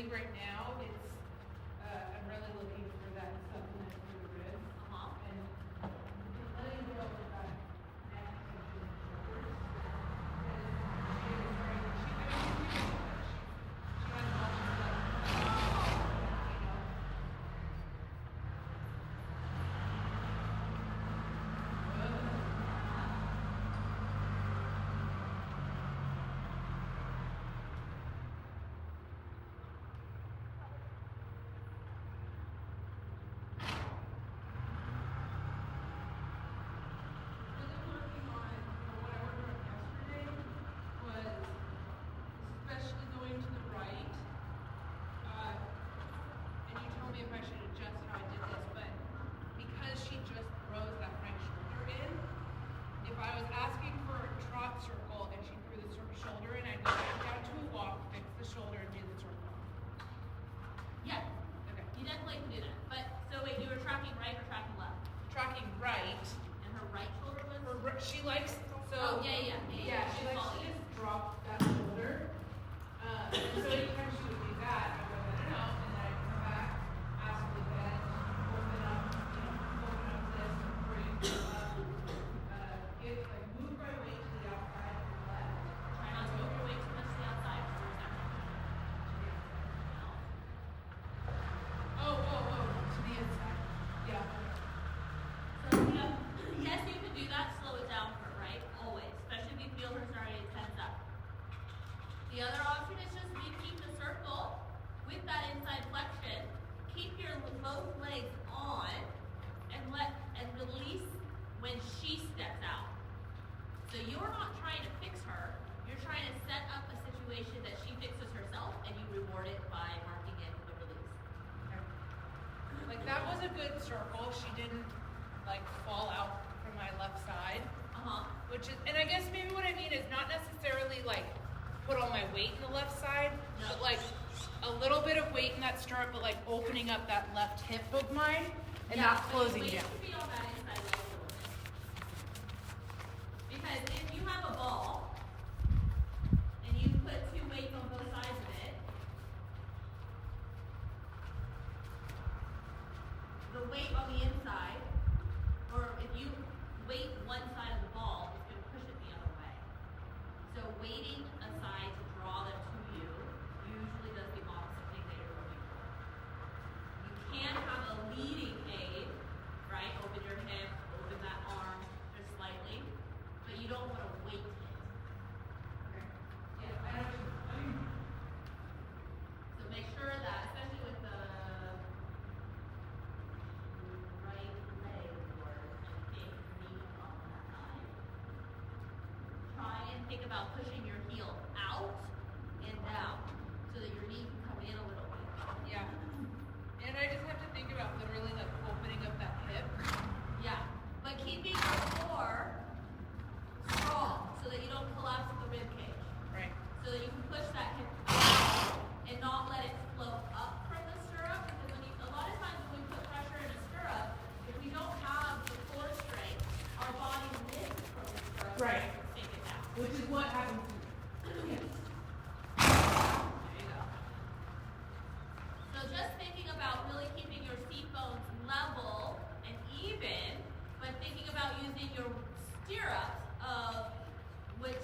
think right now it's, I'm really looking for that supplement for the ribs. And letting go of that neck tension and shoulders. That was a good circle. She didn't like fall out from my left side. Which is, and I guess maybe what I mean is not necessarily like put all my weight in the left side, but like a little bit of weight in that stirrup, but like opening up that left hip of mine and not closing down. Be on that inside leg a little bit. Because if you have a ball and you put two weights on both sides of it, the weight on the inside, or if you weight one side of the ball, it's going to push it the other way. So weighting a side to draw them to you usually does the opposite thing that you're looking for. You can have a leading aid, right? Open your hip, open that arm just slightly, but you don't want to weight it. Okay. Yeah, I know. So make sure that, especially with the right leg or anything knee on that side, try and think about pushing your heel out and down so that your knee can come in a little bit. Yeah. And I just have to think about literally like opening up that hip. Yeah. But keeping your core strong so that you don't collapse at the rib cage. Right. So that you can push that hip out and not let it flow up from the stirrup. Because when you, a lot of times when we put pressure in a stirrup, if we don't have the core strength, our body lifts from the stirrup Right. and sink it down. Which is what happens to me. Yes. There you go. So just thinking about really keeping your seat bones level and even, but thinking about using your stirrups of which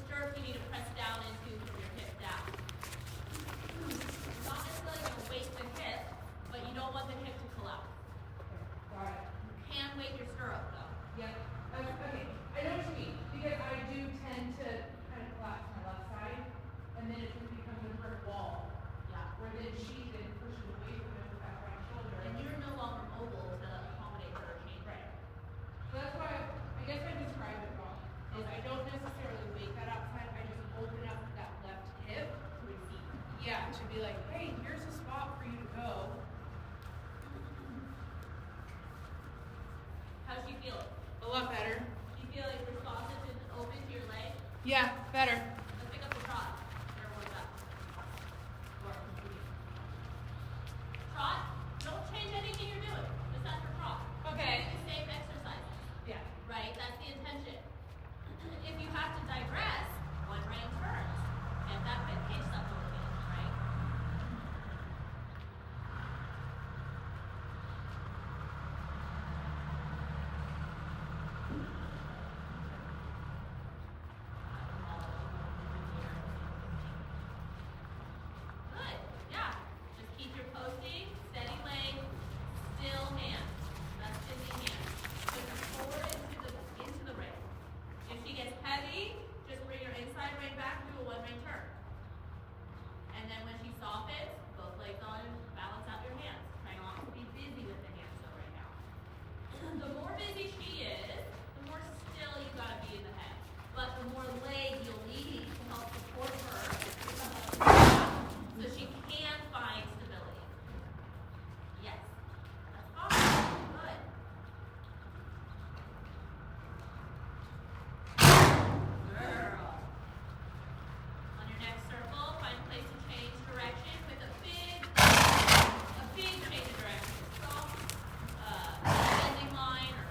stirrup you need to press down into from your hip down. Not necessarily going to weight the hip, but you don't want the hip to collapse. Got it. You can weight your stirrup though. Yep. Okay. I know what you mean. Because I do tend to kind of collapse my left side, and then it just becomes a brick wall. Yeah. Where then she then pushes away from it with that right shoulder. And you're no longer mobile to accommodate her change. Right. So that's why I guess I described it wrong. Is I don't necessarily weight that outside. I just open up that left hip to receive. Yeah, to be like, hey, here's a spot for you to go. How's she feel? A lot better. Do you feel like responsive and open to your leg? Yeah, better. Let's pick up the trot. Or what's that? Trot, don't change anything you're doing. Just ask for trot. Okay. Do the same exercise. Yeah. Right? That's the intention. If you have to digress, one right turns. And that rib cage supplementation, right? normal hand. That's busy hand. Push her forward into the ring. If she gets heavy, just bring your inside ring back, do a one-ring turn. And then when she softens, both legs on and balance out your hands. Try not to be busy with the hands though right now. The more busy she is, the more still you gotta be in the head. But the more leg you'll need to help support her so she can find stability. Yes. That's awesome. Good. Girl. On your next circle, find a place to change direction with a big change of direction. Soft bending line or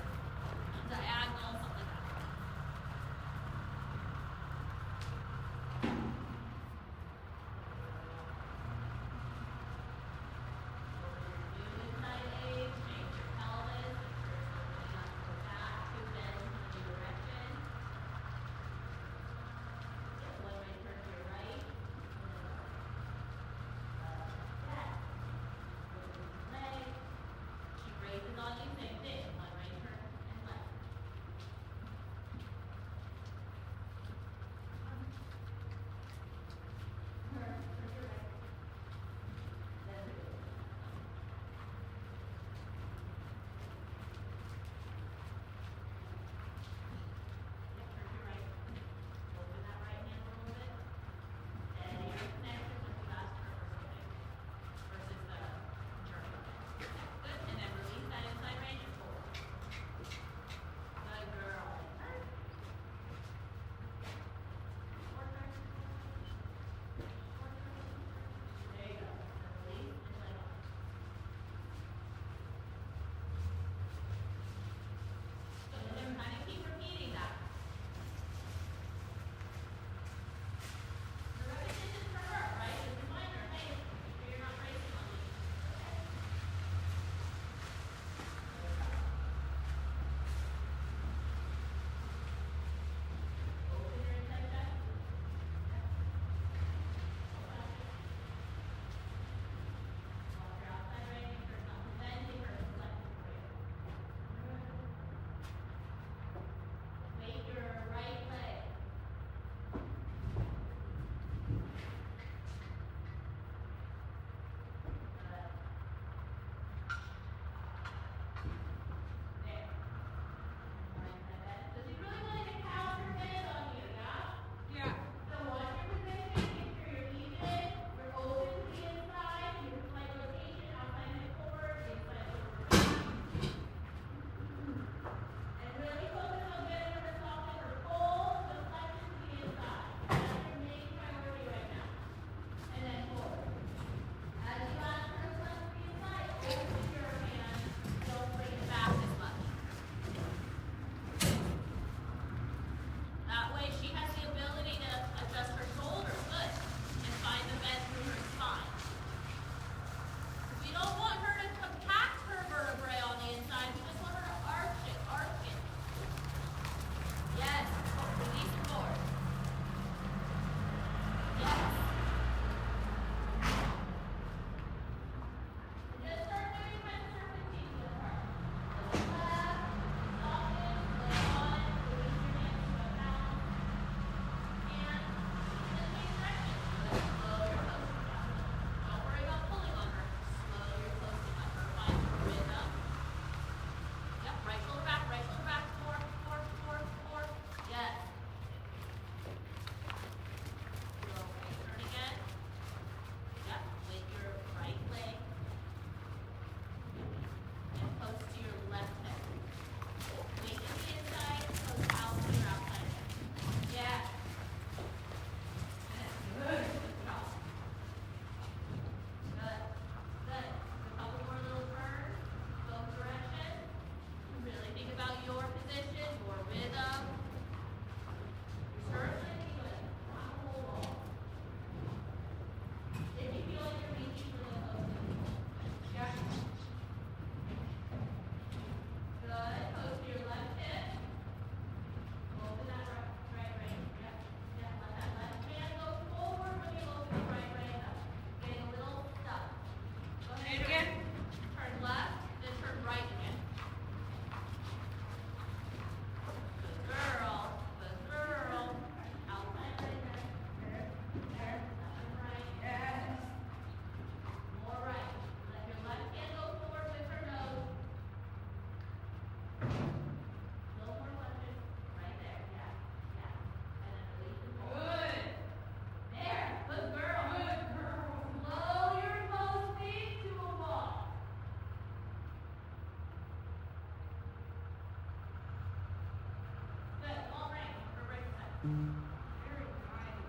Very nice.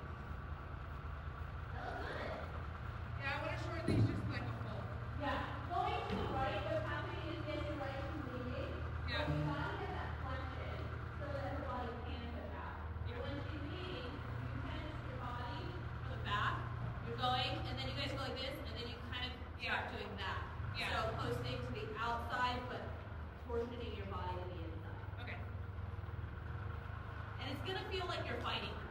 That looks good. Yeah, I want to shorten these just like a full. Yeah. Going to the right, what's happening is get your right to leaning. Yeah. So you gotta get that flexion so that her body can sit out. Yeah. When she's leaning, you kind of your body from the back. You're going, and then you guys go like this, and then you kind of start doing that. Yeah. So posting to the outside, but torsioning your body to the inside. Okay. And it's gonna feel like you're fighting her.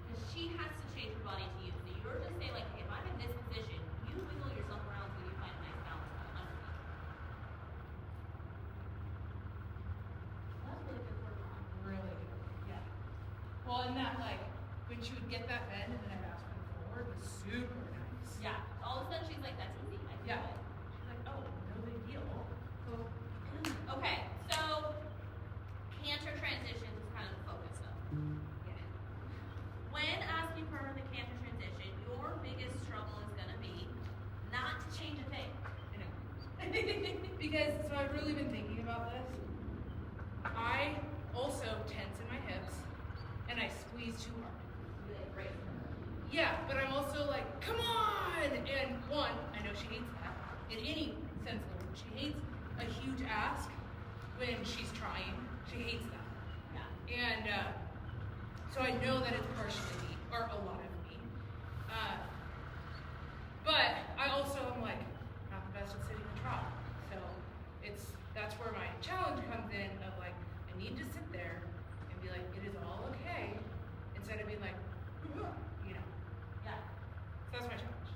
Because she has to change her body to you. So you're just saying like, if I'm in this position, you wiggle yourself around so you find a nice balance underneath. That's really good work on. Really good. Yeah. Well, and that like when she would get that bend and then I'd ask her forward was super nice. Yeah. All of a sudden she's like, that's easy. I can Yeah. do it. She's like, oh, no big deal. Oh. Okay, so canter transitions is kind of the focus of. Yeah. When asking for the canter transition, your biggest struggle is gonna be not to change a thing. I know. Because so I've really been thinking about this. I also tense in my hips and I squeeze too hard. You like brace her. Yeah, but I'm also like, come on! And one, I know she hates that. In any sense of the word. She hates a huge ask when she's trying. She hates that. Yeah. And so I know that it's partially me, or a lot of me. But I also am like, not the best at sitting in trot. So that's where my challenge comes in of like, I need to sit there and be like, it is all okay, instead of being like, you know. Yeah. So that's my challenge.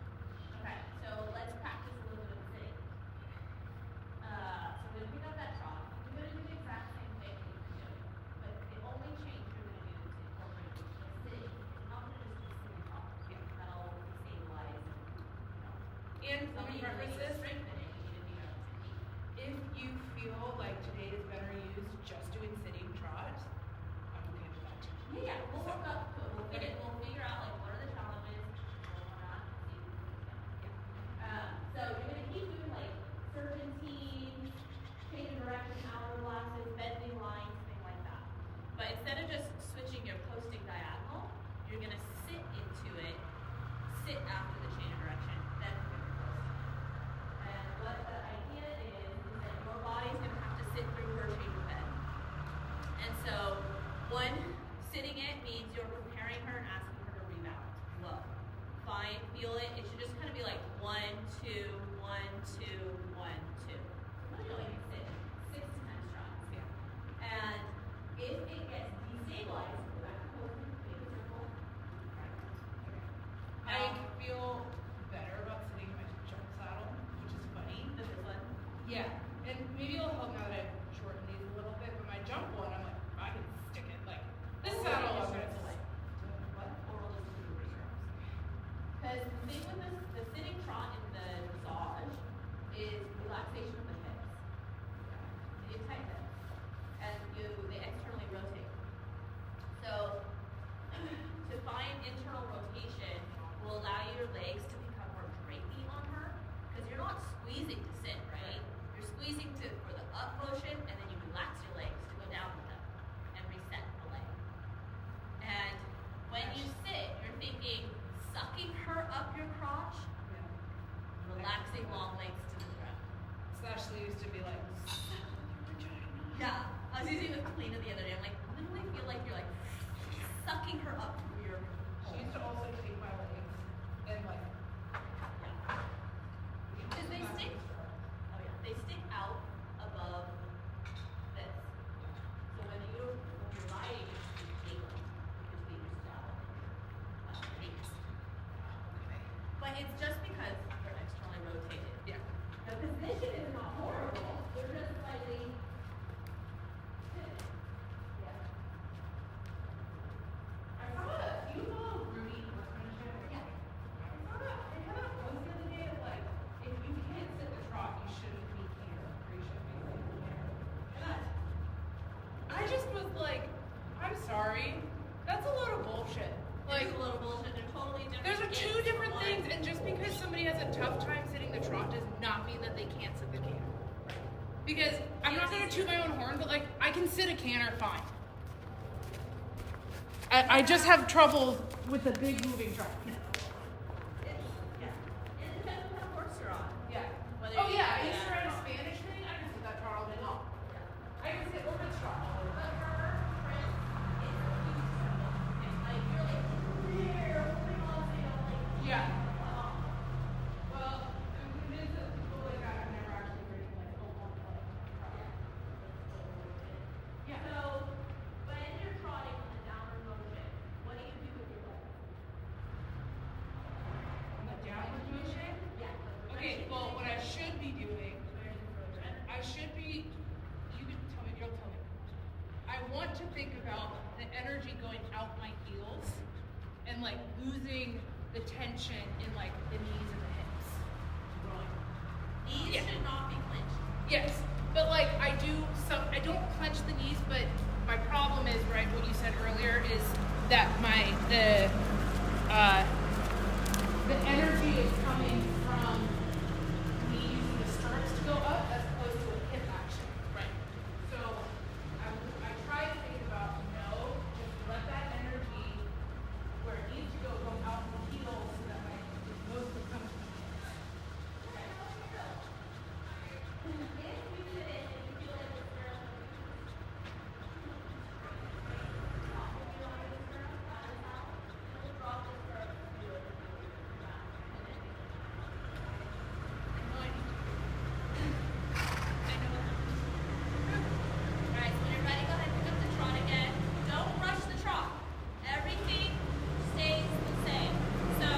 Okay, so let's practice a little bit of sitting. So we're gonna pick up that trot. You're gonna do the exact same thing that you've been doing, but the only change you're gonna do is incorporate the sitting. It's not gonna just be sitting trot. Yeah. That'll stabilize and, And let me preface this, strengthen it, you need to be able to technique. if you feel like today is better used just doing sitting trot, I'm okay with that too. Yeah, we'll work up to it. We'll figure out like what are the challenges, what not, see if we can. So you're gonna keep doing like serpentines, change of direction, hourglasses, bending lines, things like that. But instead of just switching your posting diagonal, you're gonna sit into it, sit after the change of direction, then move your post. And what the idea is that your body's gonna have to sit through her change of bend. And so, one, sitting it means you're preparing her and asking her to rebalance. Low. Fine, feel it. It should just kind of be like 1, 2, 1, 2, 1, 2. Really like you sit 6 to 10 strides. Yeah. And if it gets destabilized, go back to posting, make a circle. I feel better about sitting in my jump saddle, which is funny. This is one. Yeah, and maybe it'll help now that I've shortened these a little bit, but my jump one, I'm like, I can stick it. Like, this saddle, I'm gonna What? what? Or we'll just do reserves. Because the thing with this, the sitting trot in the dressage is relaxation of the hips. You tight hips. And they externally rotate. So, to find internal rotation will allow your legs to become more drapey on her. Because you're not squeezing to sit, right? You're squeezing for the up motion, and then you relax your legs to go down with them and reset the leg. And when you sit, you're thinking, sucking her up your crotch, Yeah. relaxing long legs to the ground. Ashley used to be like, Yeah, I was using it with Kalina the other day. I'm like, literally feel like you're like sucking her up through your. she used to also take my legs and like, Yeah. Because they stick. Oh yeah, they stick out above this. So when you're riding, it's jiggling between your saddle. Hips. But it's just because they're externally rotated. yeah. The position is not horrible. They're just slightly. Yeah. I saw that. Do you follow Rudy horsemanship? Yeah. I saw that. I had that post the other day of like, if you can't sit the trot, you shouldn't be here. Or you shouldn't be sitting here. And I just was like, I'm sorry. That's a load of bullshit. Like, It's a little bullshit. They're totally different. there's two things. different One- things, and just because somebody has a tough time sitting the trot does not mean that they can't sit the canter. Because I'm not gonna toot my own horn, but like I can sit a canter fine. I just have trouble with the big moving truck. It depends on what kind of horse you're on. Yeah. Whether Oh you yeah, I do used to that ride or a not. Spanish thing. I can sit that car all day long. I can sit over the truck. But her print is a huge circle. Okay, like you're like here, holding on so you don't like Yeah. fall off. Well, I'm convinced that people like that have never actually ridden like a long truck. Yeah. So when you're trotting on the downward motion, what do you do with your legs? On the downward motion. Yeah. Okay. Well, what I should be doing, I should be. You can tell me. You'll tell me. I want to think about the energy going out my heels, and like losing the tension in like the knees and the hips. Knees Yeah. should not be clenched. Yes, but like I don't clench the knees, but my problem is, right, what you said earlier is that the energy is coming from me using the stirrups to go up as opposed to a hip action. Right. So I try to think about, just let that energy where it needs to go out the heels so that my most will come to me. Alright, so when you're ready, go ahead and pick up the trot again. Don't rush the trot. Everything stays the same. So,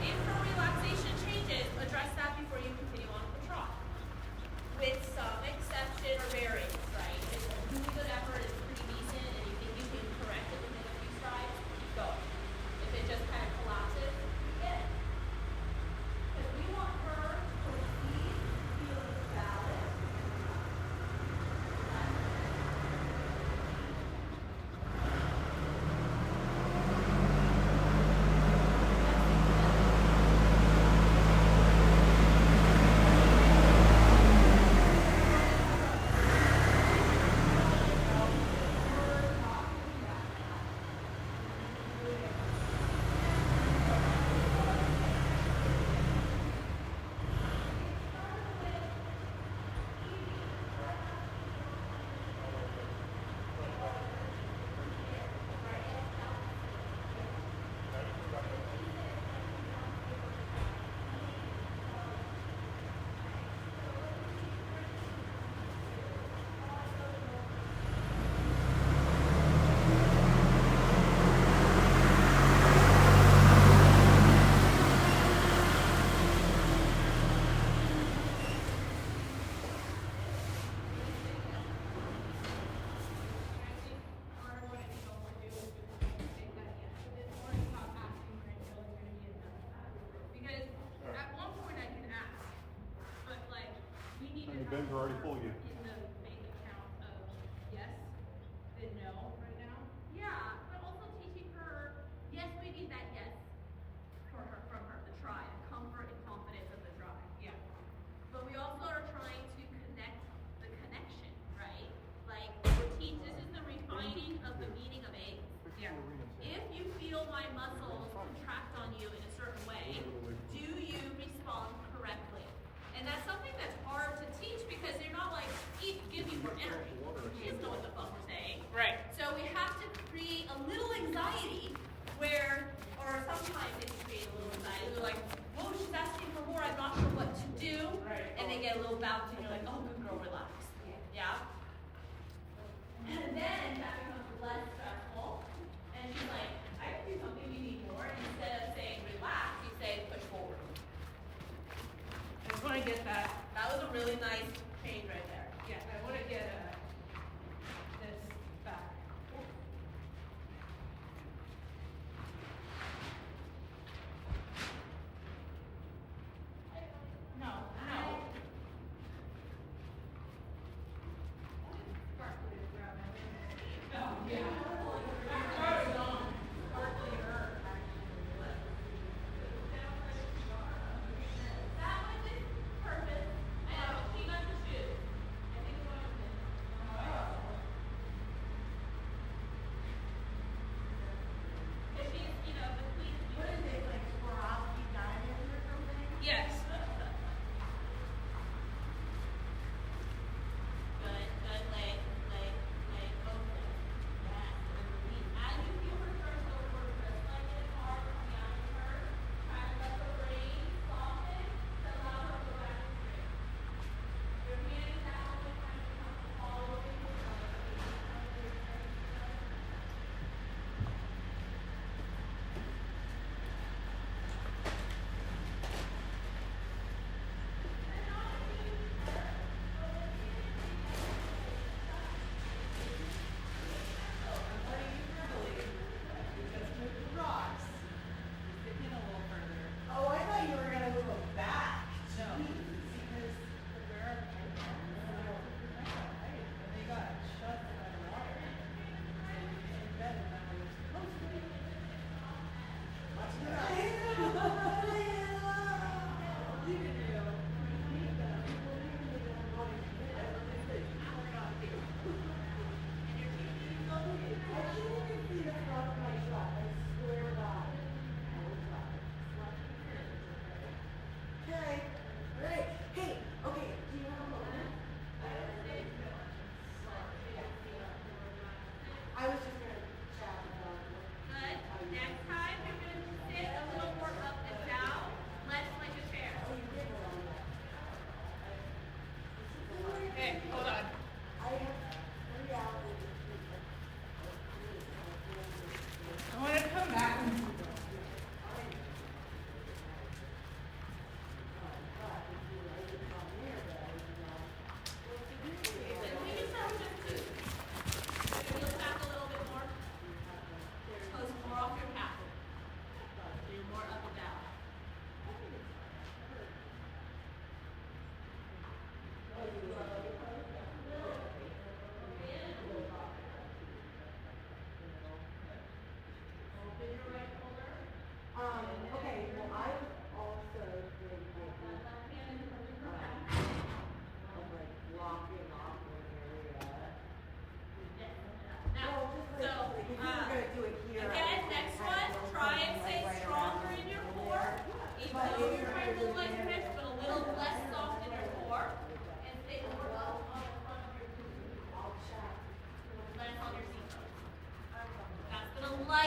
if her relaxation changes, address that before you continue on with the trot. With some exception or variance, right? If a really good effort is pretty decent and you think you can correct it within a few strides, keep going. If it just kind of collapses, forget it. Because we want her to proceed feeling balanced. Because at one point I can ask, but like we need to And the have bins are already her full again. in the bank account of yes, then no right now. Yeah, but also teaching her, yes, we need that yes from her, the try, the comfort and confidence of the try. Yeah. But we also are trying to connect the connection, right? Like, this is the refining of the meaning of eggs. Yeah. If you feel my muscles contract on you in a certain way, do you respond correctly? And that's something that's hard to teach because you're not like, if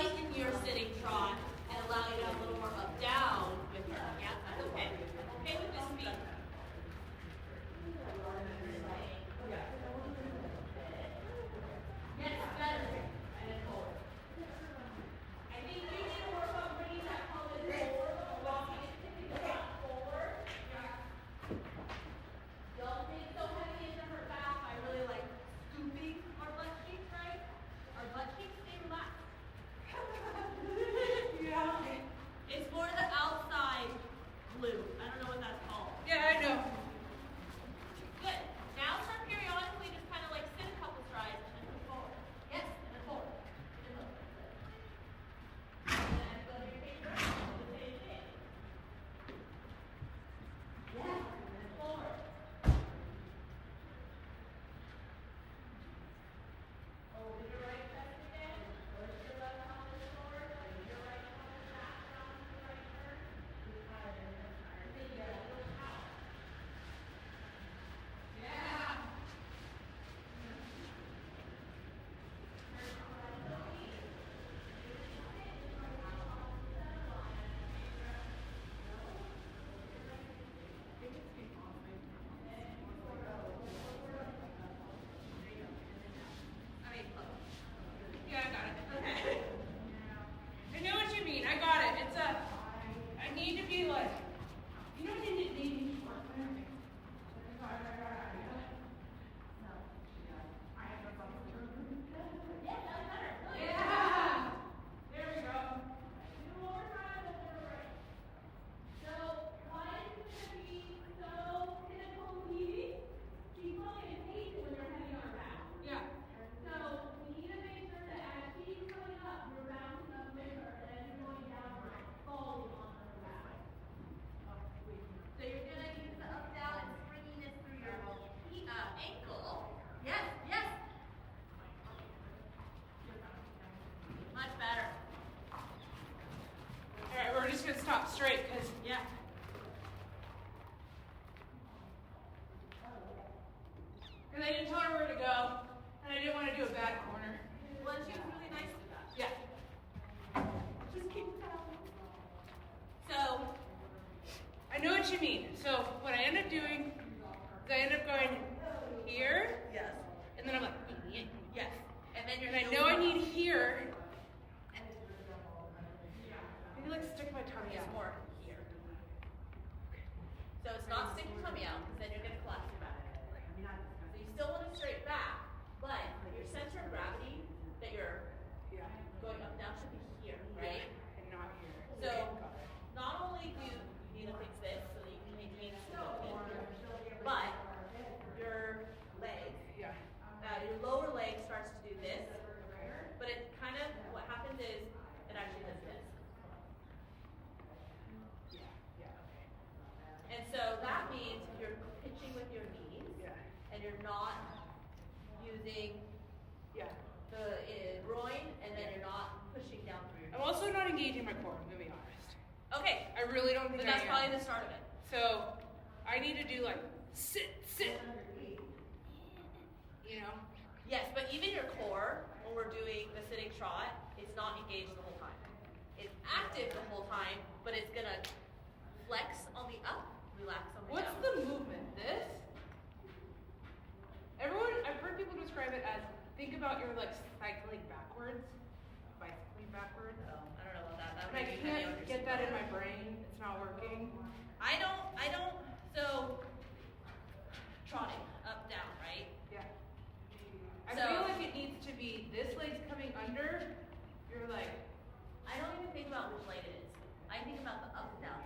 lighten your sitting trot and allow you to have a little more up down with her. Yeah, that's okay. I'm okay with this speed. Yes, better. And then forward. I think you need to work on bringing that pelvis forward, rocking it, tipping the butt forward. Don't think so heavy into her back. I really like scooping our butt cheeks, right? Our butt cheeks stay relaxed. Yeah. It's more the outside glue. I don't know what that's called. Yeah, I know. Good. Now start periodically just kind of like sit a couple strides and then move forward. Yes, and then forward. And then look. And then go to your paper. The same thing. Yes, and then forward. Over your right chest again. Push your left arm to the floor. Bring your right arm back down to the right turn. And then you get a little power. Yeah. Yeah, I got it. Okay. I know what you mean. I got it. It's I need to be like, you know what you need to work with? Yeah, that's better. Really. Yeah. There we go. Do one more time over the right. So, why is it going to be so pinnacle leading? She's only going to take it when you're heavy on her back. Yeah. So, we need to make sure that as she's coming up, you're bouncing up with her, and as you're going down, you're falling on her back. So you're going to use the up, down, and springiness through your ankle. Yes, yes. Much better. All right, we're just gonna stop straight because Yeah. I didn't tell her where to go, and I didn't want to do a bad corner. Well, she was really nice to that. Yeah. Just keep going. So, I know what you mean. So what I end up doing is I end up going here, yes. and then I'm like, Yes. And then you're and I know I need here. Maybe like stick my tummy It's out. more here. So it's not sticking tummy out, because then you're going to collapse your back. So you still want to straight back, but your center of gravity that you're Yeah. going up down should be here, right? And not here. So not only do you need to fix this so that you can maintain stability, but your legs, Yeah. your lower leg starts to do this, but it kind of, what happens is it actually does this. And so that means you're pitching with your knees, Yeah. and you're not using Yeah. the groin, and then you're not pushing down through your I'm also not engaging my core, I'm gonna be honest. Okay, I really don't think but that's I am. probably the start of it. So I need to do like sit. You know? Yes, but even your core, when we're doing the sitting trot, it's not engaged the whole time. It's active the whole time, but it's gonna flex on the up, relax on the What's down. the movement? This? I've heard people describe it as think about your like cycling backwards, bicycling backwards. Oh, I don't know about that. That And I would be heavy on can't your get that in support. my brain. It's not working. I don't, so, trotting, up, down, right? Yeah. I So- feel like it needs to be this leg's coming under. You're like, I don't even think about which leg it is. I think about the up, down.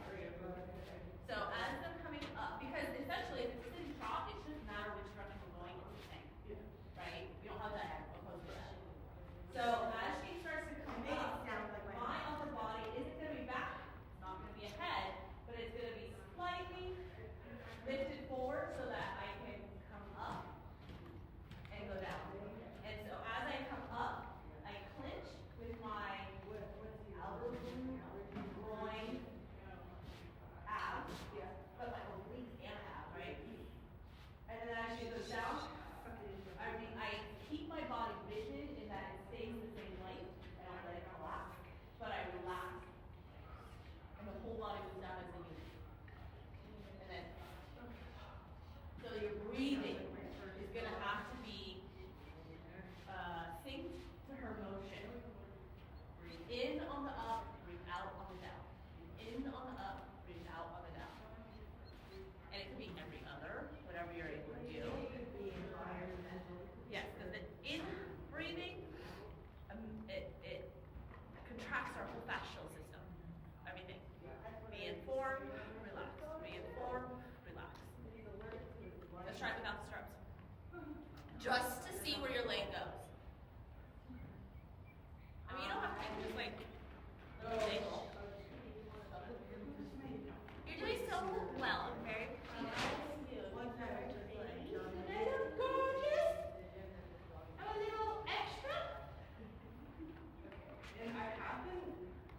So as I'm coming up, because essentially if it's a sitting trot, it shouldn't matter which direction we're going, it's the same, right? We don't have that opposed direction. So as she starts to come up, my upper body isn't going to be back. It's not going to be ahead, but it's going to be slightly lifted forward so that I can come up and go down. And so as I come up, I clinch with my elbow, groin, abs, but just to see where your leg goes. I mean, you don't have to just like wiggle. You're doing so well. I'm very pleased. Gorgeous. Have a little extra. And I have been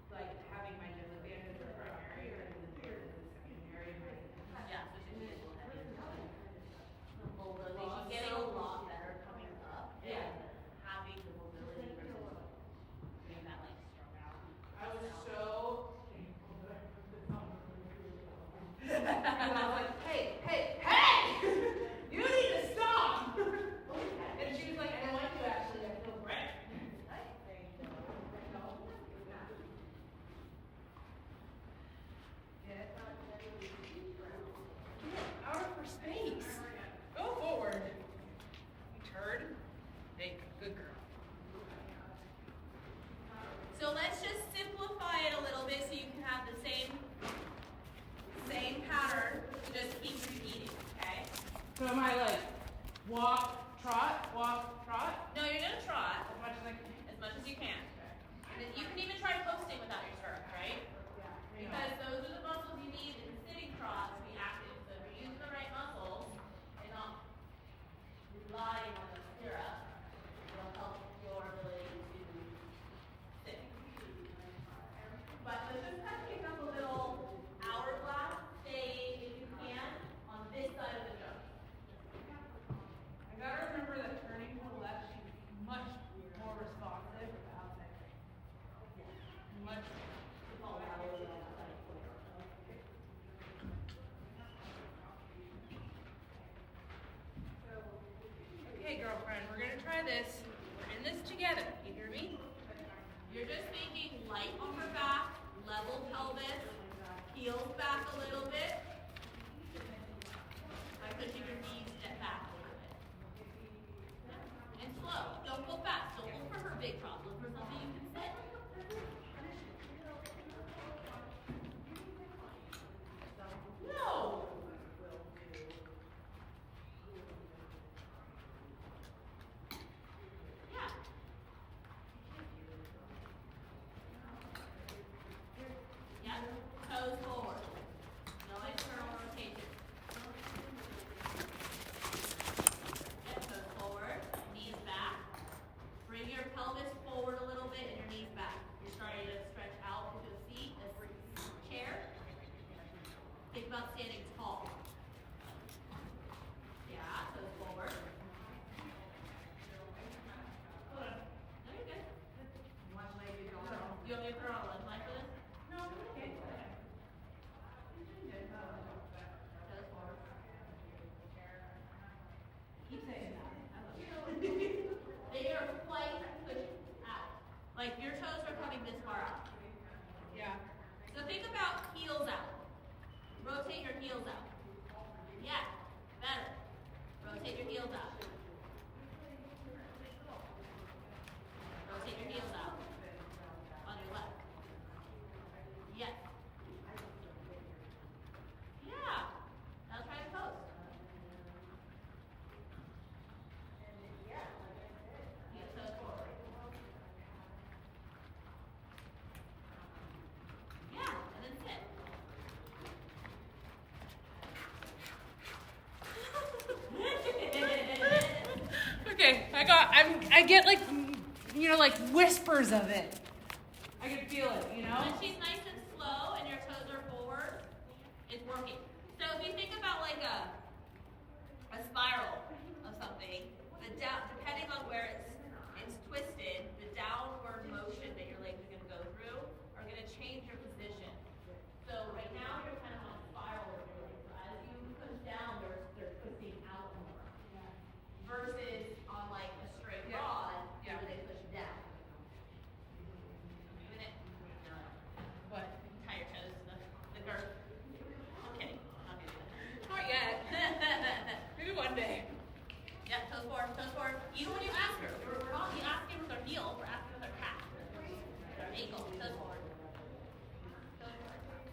like having my gym advantage in the primary or in the secondary. Yeah, so she's getting a little heavy. Mobilization getting a lot better coming up. Yeah. Having the mobility versus doing that like strung out. I was so and I was like, hey! You need to stop! And she was like, I don't want to actually, I feel great. Get out of her space. Go forward. You turd. Hey, good girl. So let's just simplify it a little bit so you can have the same pattern. Just keep repeating, okay? So am I like walk, trot? No, you're gonna trot As much as I can. as much as you can. And then you can even try posting without your stirrups, right? Because those are the muscles you need in the sitting trot to be active. So if you're using the right muscles and not relying on the stirrup, it'll help your ability to sit. But let's just kind of pick up a little hourglass. Stay, if you can, on this side of the jump. I gotta remember that turning to the left, she's much more responsive without that. Much. Okay, girlfriend, we're gonna try this. We're in this together. You hear me? You're just thinking light on her back, level pelvis, heels back a little bit. By pushing your knees back a little bit. And slow. Don't go fast. Don't look for her big drop. Look for something you can sit. No! Yeah. Yeah. Toes forward. No external rotation. Yep, toes forward. Knees back. Bring your pelvis forward a little bit and your knees back. You're starting to stretch out into a seat, a chair. Think about standing tall. Yeah, toes forward. Hold on. No, you're good. One leg is on. You want me to throw on a lunge line for this? No, I'm okay. Toes forward. Keep saying that. I love you. They are quite pushed out. Like your toes are coming this far out. Yeah. So think about heels out. Rotate your heels out. Yeah, better. Rotate your heels out. Rotate your heels out. On your left. Yes. Yeah. Now try to post. Yeah, toes forward. Yeah, and then sit. Okay, I get like, like whispers of it. I can feel it, When she's nice and slow and your toes are forward, it's working. So if you think about like a spiral of something, depending on where it's twisted, the downward motion that your legs are going to go through are going to change your position. So right now you're kind of on a spiral with your legs. So as you push down, they're twisting out more. Versus on like a straight rod, where they push down. Moving it. What? Tie your toes to the girth. I'm kidding. Not gonna do that. Not yet. Maybe one day. Yeah, toes forward, toes forward. Even when you ask her, we're not asking with our heel, we're asking with our calf. With our ankle, toes forward. Toes forward.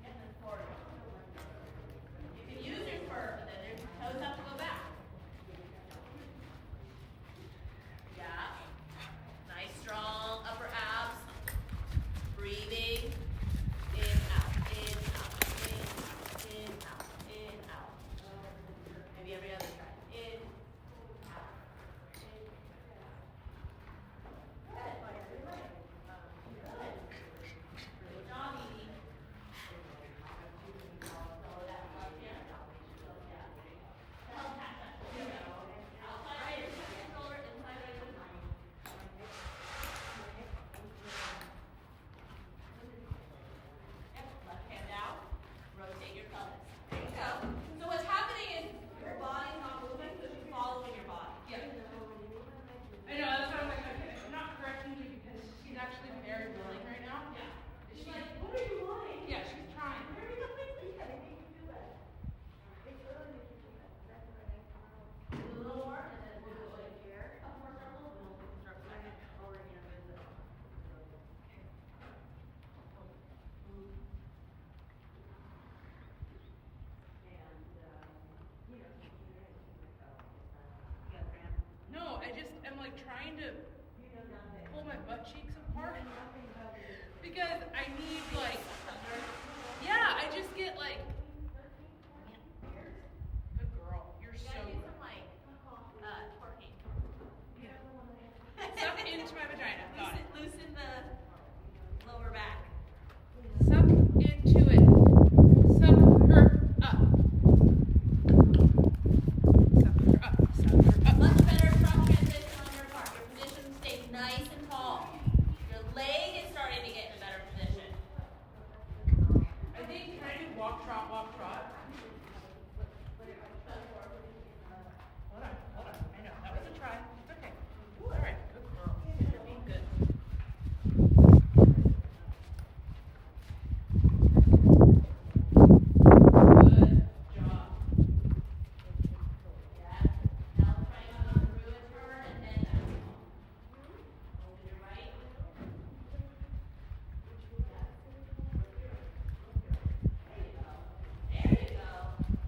And then forward. You can use your spur, but then your toes have to go butt cheeks apart. Because I need like, yeah, I just get like, good girl, you're so do good. some like twerking. Suck into my vagina. Got it. Loosen the lower back. Suck into it. Suck her up. Suck her up. Suck her up. Much better front transition on your part. Your position stays nice and tall. Your leg is starting to get in a better position. I think, can I do walk, trot, walk, trot? Hold on. I know, that was a try. It's okay. All right, good girl. You're being good. Good job. Yeah. Now try to go through a turn and then back. Open your right. There you go.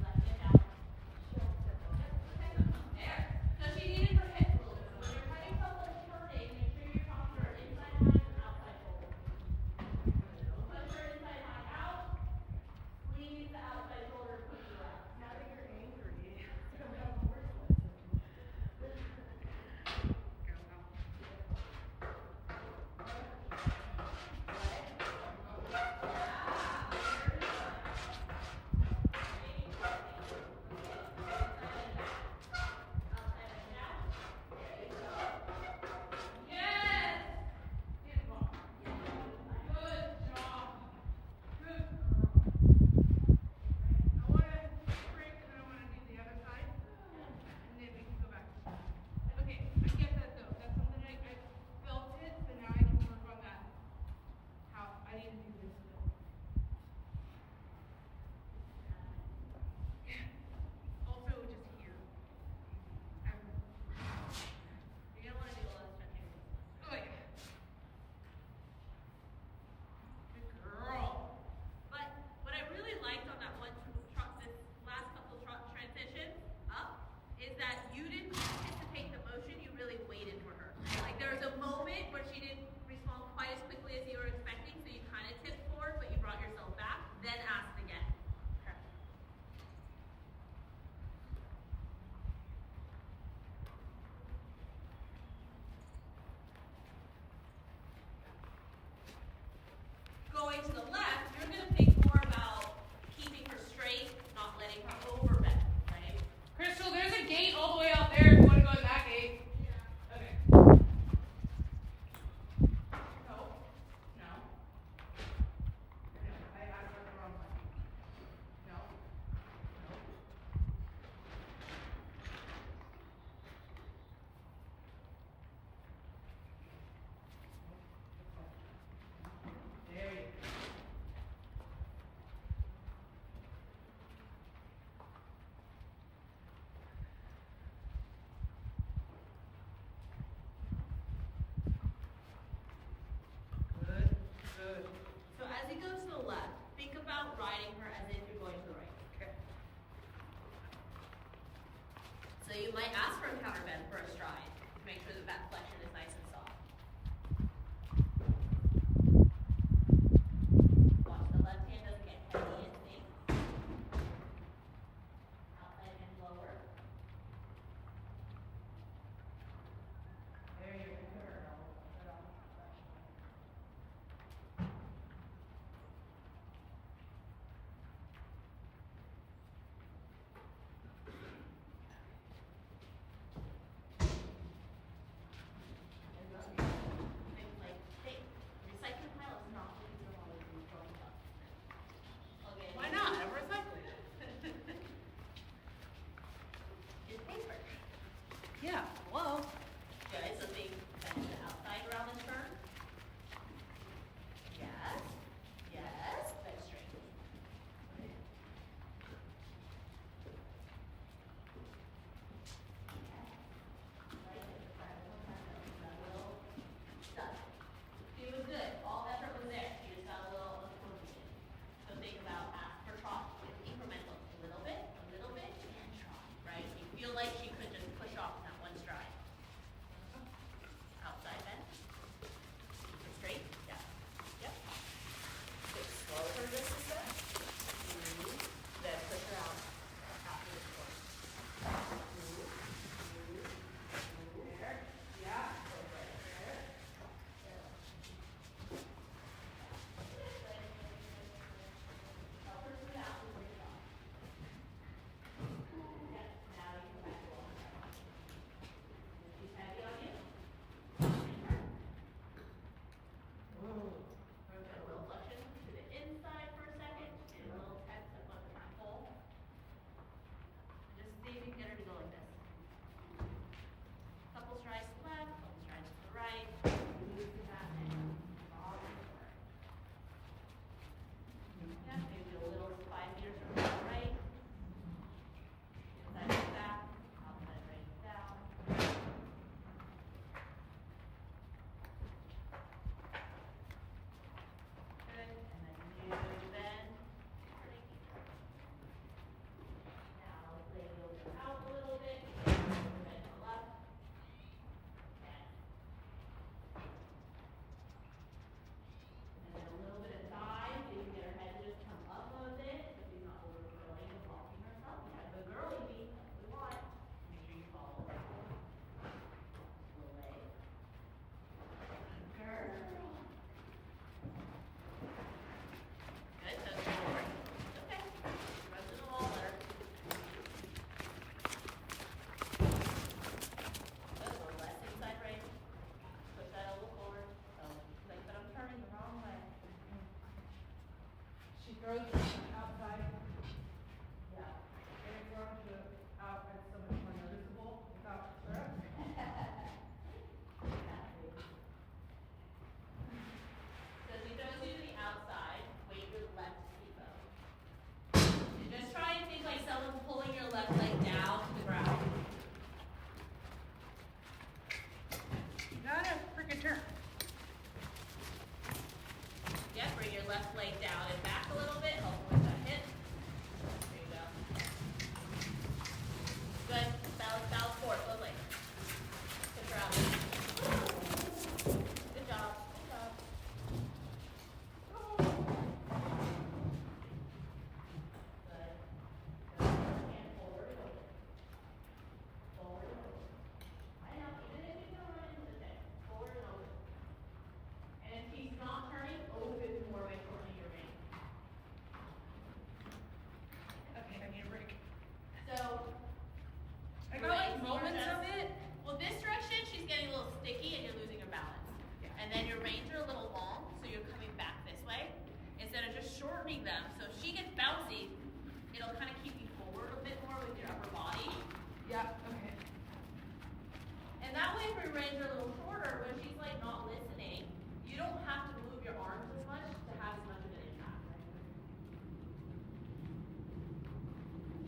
Left hip out. There. So she needed her hip rolled. So when you're having trouble turning, make sure you're talking to her inside high and outside shoulder. Push her inside high out. Squeeze the outside shoulder, push you out. Now that you're angry, it's gonna have worse Yes! Good job. Good girl. I want to break and then I want to do the other side. And then we can go back. Okay, I get that though. That's something I felt it, so now I can work on that. How I need to do this still. Also, just here. You're gonna want to do a lot of stretching. Oh yeah. Good girl. But what I really liked on that one this last couple transitions up is that you didn't anticipate the motion, you really waited for her. Like there was a moment where she didn't respond quite as quickly as you were expecting, so you kind of tipped forward, but you brought yourself back, then asked again. Okay. Going to the left, you're going to think more about keeping her straight, not letting her overbend, right? Crystal, there's a gate all the way out there if you want to go in that gate. Okay. No. No. I went the wrong way. No. No. There you go. Good, good. So as he goes to the left, think about riding her as if you're going to the right. Okay. So you might ask for a counter bend for a stride to make sure the back flexion is nice and soft. Watch the left hand doesn't get heavy and sink. Outside hand lower. There you go. throws outside. Yeah. And it throws you out and so much more noticeable without stirrups. So as he throws you to the outside, weight your left seat bone. And just try and think like someone's pulling your left leg down to the ground. You gotta freaking turn. Yeah, bring your left leg down and back a little bit, help with that hip. There you go. Good. Balance, balance forward, both legs. Good job. Good job. Good job. Good. Good. And forward and over. Forward and over. I know, even if you don't run into the thing, forward and over. And if he's not turning, open more by shortening your range. Okay, I need a break. So, I got like moments of it. well, this direction, she's getting a little sticky and you're losing your balance. Yeah. And then your reins are a little long, so you're coming back this way. Instead of just shortening them, so if she gets bouncy, it'll kind of keep you forward a bit more with your upper body. Yeah, okay. And that way, if your reins are a little shorter, when she's like not listening, you don't have to move your arms as much to have as much of an impact.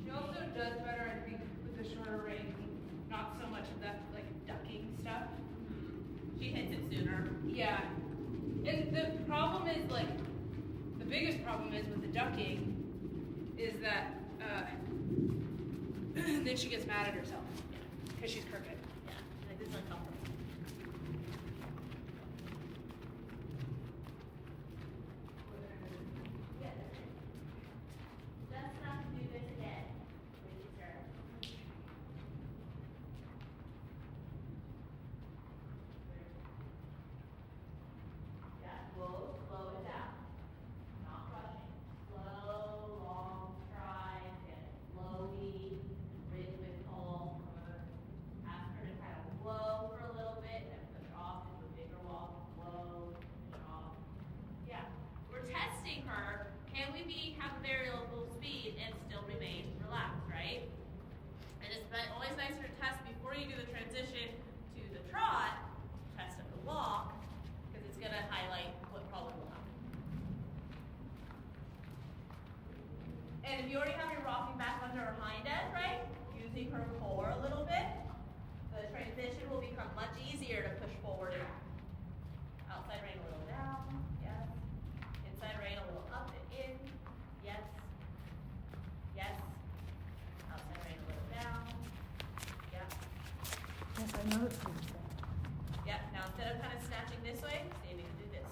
She also does better, I think, with the shorter range, not so much of that like ducking stuff. She hits it sooner. Yeah. And the problem is like, the biggest problem is with the ducking is that then she gets mad at herself because she's crooked. Yeah, like this is uncomfortable. Yeah, that's it. Just enough to do this again. Really sure. Yeah, slow it down. Not rushing. Slow, long strides, get slowly, rhythmical. Ask her to kind of flow for a little bit, then push off into a bigger walk. Flow, push off. Yeah, we're testing her. Can we have a variable speed and still remain relaxed, right? And it's always nicer to test before you do the transition to the trot, test of the walk, because it's going to highlight what probably will happen. And if you already have your rocking back under her hind end, right? Using her core a little bit, the transition will become much easier to push forward and back. Outside rein a little down, yes. Inside rein a little up and in, yes. Yes. Outside rein a little down, yeah. Yes, I noticed that. Yep, now instead of kind of snatching this way, see if you can do this.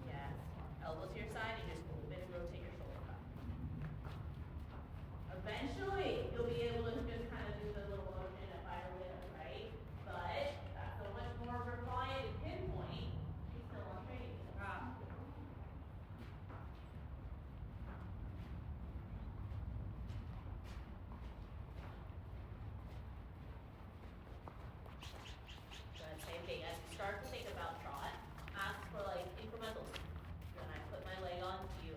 Yes. Elbow to your side, and just a little bit and rotate your shoulder back. Eventually, you'll be able to just kind of do the little motion if I live, right? But that's so much more refined and pinpoint. He's still on training. Good, same thing. As you start to think about trot, ask for like incrementals. When I put my leg on, do you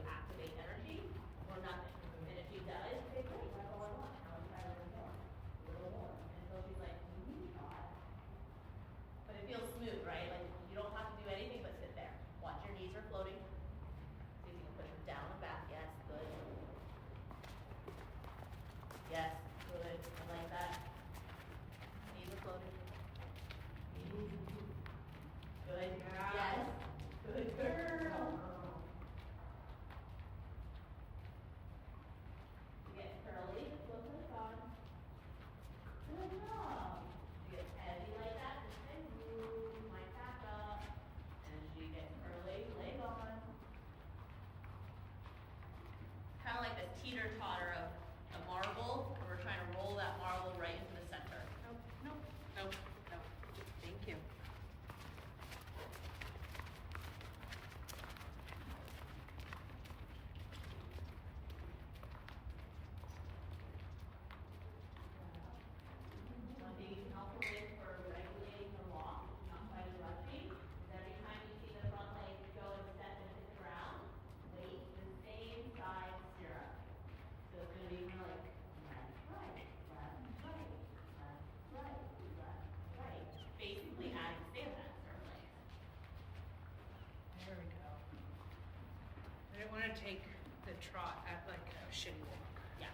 to take the trot at like a shitty walk. Yeah,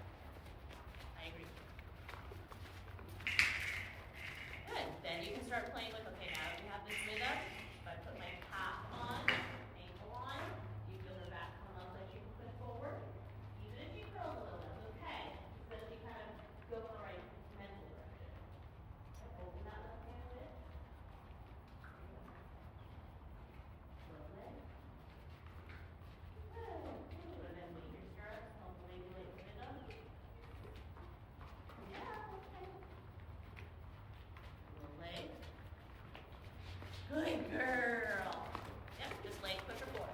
I agree. Good. Then you can start playing with, okay, now that we have this rhythm, if I put my calf on, ankle on, you feel the back come up as you push forward. Even if you curl a little, that's okay. So that you kind of go in the right mental direction. So open that left hand a bit. Little leg. Good. And then weight your stirrups, help manipulate the rhythm. Yeah, okay. Little leg. Good girl. Yep, just leg push her forward.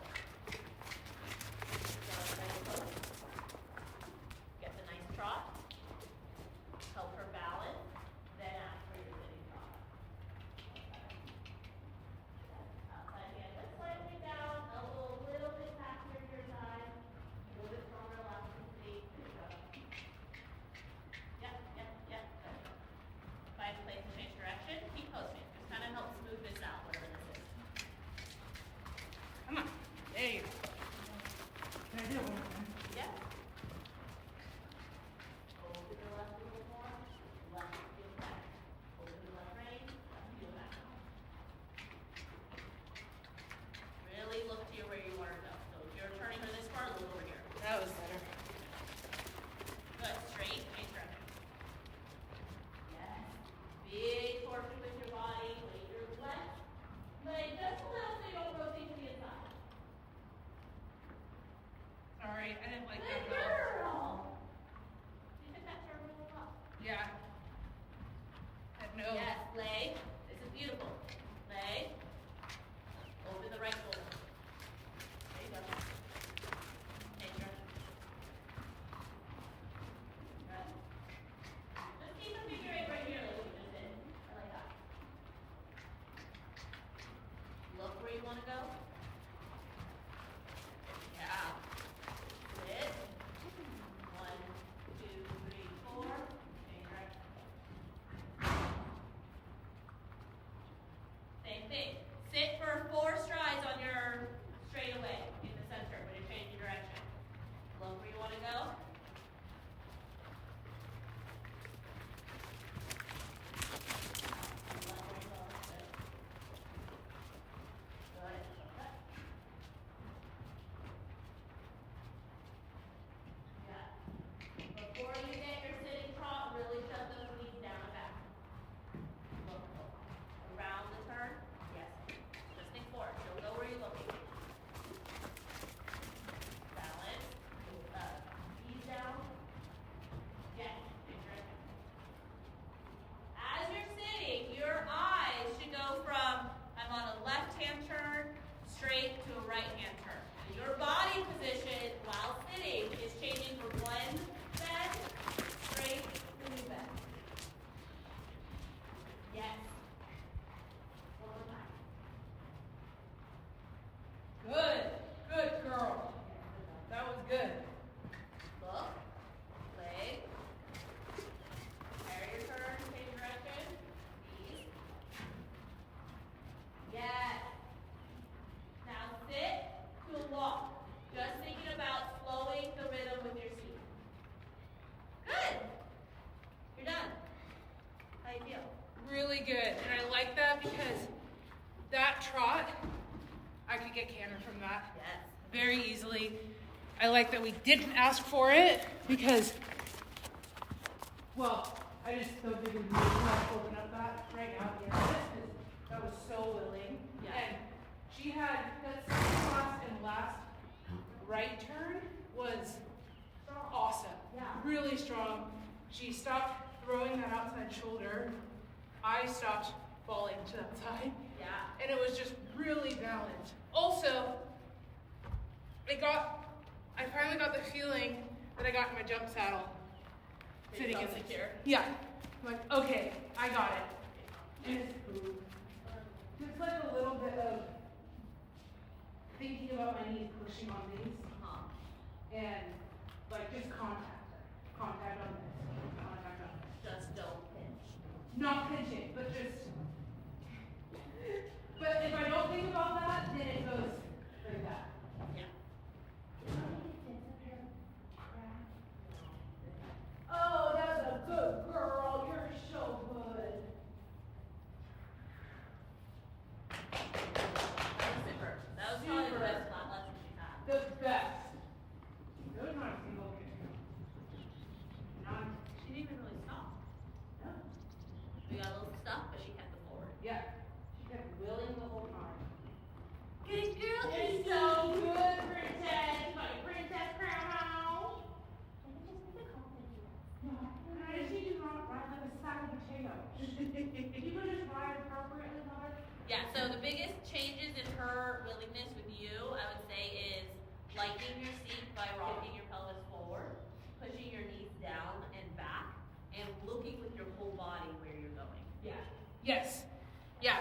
Get the nice trot. Help her balance. Then ask for your sitting trot. Outside hand, just slightly down. Elbow a little bit faster to your side. A little bit stronger elasticity. Good job. Yep. Good. If I have to place and change direction, keep posting. Just kind of help smooth this out, whatever this is. Come on. There you go. Can I do it one more time? Yeah. Open the left heel more. Left heel back. Open the left rein. Left heel back. Really look to where you want to go. So if you're turning her this far, look over here. That was better. Good. Straight. Change direction. Yes. Big torsion with your body. Weight your left leg just a little so you don't rotate to the inside. Sorry, I didn't like Good that at all. girl. You took that turn really well. Yeah. No. Yes, leg. This is beautiful. Leg. Open the right shoulder. There you go. Take your. Good. Just keep the figure eight right here like we just did. I like that. Look where you want to go. Yeah. Sit. 1, 2, 3, 4. Change direction. Same thing. Sit for 4 strides on your straightaway in the center when you're changing direction. Look where you want to go. Left rein forward. Good. Good. Yeah. Before you get your sitting trot, really shut those knees down and back. Look. Around the turn. Yes. Just think forward. Don't go where you're looking. Balance. Knees down. Yes. Big direction. As you're sitting, your eyes should go from I'm on a left-hand turn straight to a right-hand turn. Your body position while sitting is changing from one bend straight to new bend. Yes. One more time. Good. Good girl. That was good. Look. Leg. Carry your turn. Change direction. Knees. Yes. Now sit to a walk. Just thinking about slowing the rhythm with your feet. Good. You're done. How you feel? Really good. And I like that because that trot, I could get canter from that Yes. very easily. I like that we didn't ask for it because, well, I just don't think we have to open up that right now because that was so willing. Yeah. And she had that second class and last right turn was awesome. Yeah. Really strong. She stopped throwing that outside shoulder. I stopped falling to that side. Yeah. And it was just really balanced. Also, I finally got the feeling that I got in my jump saddle. Did you Sitting feel in it. secure? Yeah. I'm like, okay, I got it. And just like a little bit of thinking about my knees pushing on these and like just contact on this, contact on this. Just don't pinch. Not pinching, but just. But if I don't think about that, then it goes like that. Yeah. Yeah, so the biggest changes in her willingness with you, I would say, is lightening your seat by rocking your pelvis forward, pushing your knees down and back, and looking with your whole body where you're going. Yeah. Yes. Yeah.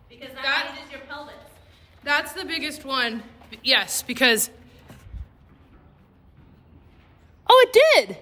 Because that raises your pelvis. That's the biggest one. Yes, because... Oh, it did!